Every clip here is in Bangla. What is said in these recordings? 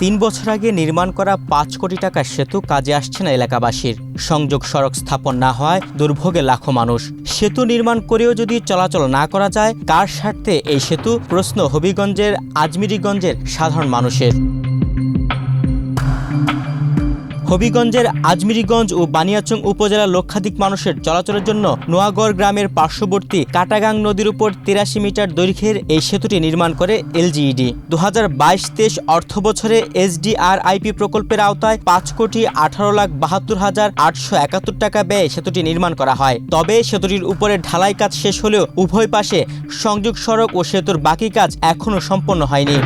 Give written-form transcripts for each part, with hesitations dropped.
3 বছর আগে নির্মাণ করা 5 কোটি টাকার সেতু কাজে আসছে না এলাকাবাসীর। সংযোগ সড়ক স্থাপন না হওয়ায় দুর্ভোগে লাখো মানুষ। সেতু নির্মাণ করেও যদি চলাচল না করা যায়, কার স্বার্থে এই সেতু? প্রশ্ন হবিগঞ্জের আজমিরীগঞ্জের সাধারণ মানুষের। হবিগঞ্জের আজমিরীগঞ্জ ও বানিয়াচং উপজেলার লক্ষাধিক মানুষের চলাচলের জন্য নোয়াগড় গ্রামের পার্শ্ববর্তী কাটাগাং নদীর উপর 83 মিটার দৈর্ঘ্যের এই সেতুটি নির্মাণ করে এলজিইডি। 2022-23 অর্থ বছরে এসডিআরআইপি প্রকল্পের আওতায় 5,18,72,871 টাকা ব্যয়ে সেতুটি নির্মাণ করা হয়। তবে সেতুটির উপরে ঢালাই কাজ শেষ হলেও উভয় পাশে সংযোগ সড়ক ও সেতুর বাকি কাজ এখনও সম্পন্ন হয়নি।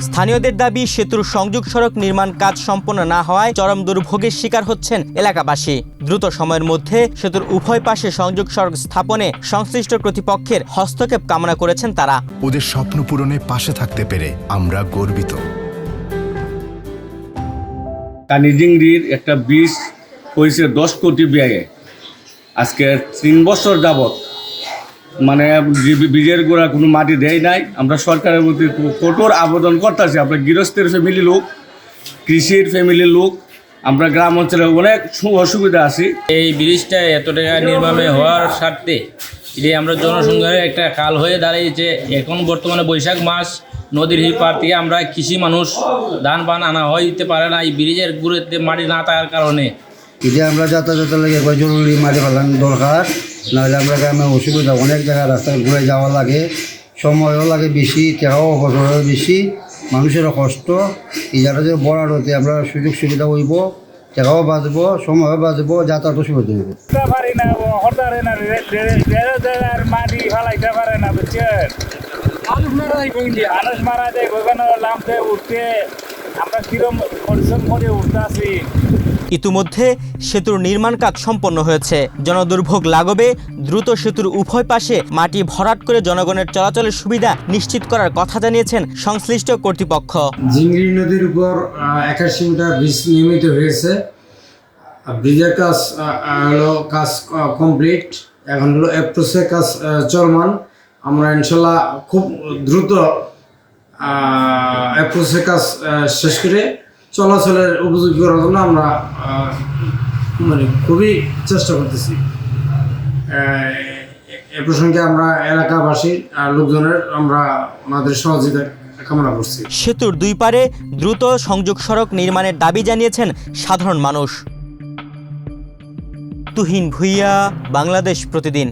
স্থানীয়দের দাবি, সেতুর সংযোগ সড়ক নির্মাণ কাজ সম্পন্ন না হওয়ায় চরম দুর্ভোগের শিকার হচ্ছেন এলাকাবাসী। দ্রুত সময়ের মধ্যে সেতুর উভয় পাশে সংযোগ সড়ক স্থাপনে সংশ্লিষ্ট কর্তৃপক্ষের হস্তক্ষেপ কামনা করেছেন তারা। ওদের স্বপ্ন পূরণে পাশে থাকতে পেরে আমরা গর্বিত। কানিজিংড়ির একটা ব্রিজ হয়েছে 10 কোটি ব্যয়ে। আজকে 3 বছর যাবৎ মানে ব্রিজের গোড়া কোনো মাটি দেয় নাই। আমরা সরকারের প্রতি কঠোর আবেদন করতেছি। আমরা গৃহস্থের ফ্যামিলি লোক, কৃষির ফ্যামিলির লোক, আমরা গ্রাম অঞ্চলে অনেক অসুবিধা আছি। এই ব্রিজটা এত টাকা নির্মাণে হওয়ার স্বার্থে এটি আমরা জনসংযোগের একটা কাল হয়ে দাঁড়িয়েছে। এখন বর্তমানে বৈশাখ মাস, নদীর পার থেকে আমরা কৃষি মানুষ ধান পান আনা হইতে পারে না এই ব্রিজের গুঁড়োতে মাটি না থাকার কারণে। যে আমরা যাতায়াতের লাগে জরুরি মাটি ফেলান দরকার, নাহলে আমরা গ্রামে অসুবিধা, অনেক জায়গায় রাস্তায় ঘুরে যাওয়া লাগে, সময়ও লাগে বেশি, টাকাও অপচয় বেশি, মানুষেরও কষ্ট। এই জায়গাটা যে বড় হতে আমরা সুযোগ সুবিধা হইব, টাকাও বাঁচবো, সময়ও বাঁচবো, যাতায়াতও সুবিধা হইব। মাটি ফেলাইতে পারে না, বুঝছেন? মানুষ মারা যায়, ওখানে নামতে উঠতে আমরা কিরম পরিশ্রম করে উঠতে আছি। ইতিমধ্যে সেতুর নির্মাণ কাজ সম্পন্ন হয়েছে। জনদুর্ভোগ লাঘবে দ্রুত সেতুর উভয় পাশে মাটি ভরাট করে জনগণের চলাচলের সুবিধা নিশ্চিত করার কথা জানিয়েছেন সংশ্লিষ্ট কর্তৃপক্ষ। জিংড়ি নদীর উপর 81 মিটার ব্রিজ নির্মিত হয়েছে। ব্রিজের কাজ কাজ কমপ্লিট, এখন হলো অ্যাপ্রোচের কাজ চলমান। আমরা ইনশাল্লাহ খুব দ্রুত অ্যাপ্রোচের কাজ শেষ করে চলাচলের উপযোগী করার জন্য আমরা খুবই চেষ্টা করতেছি। এ প্রসঙ্গে আমরা এলাকাবাসীর লোকজনের আমরা ওনাদের সহযোগিতা কামনা করছি। সেতুর দুই পারে দ্রুত সংযোগ সড়ক নির্মাণের দাবি জানিয়েছেন সাধারণ মানুষ। তুহিন ভুইয়া, বাংলাদেশ প্রতিদিন।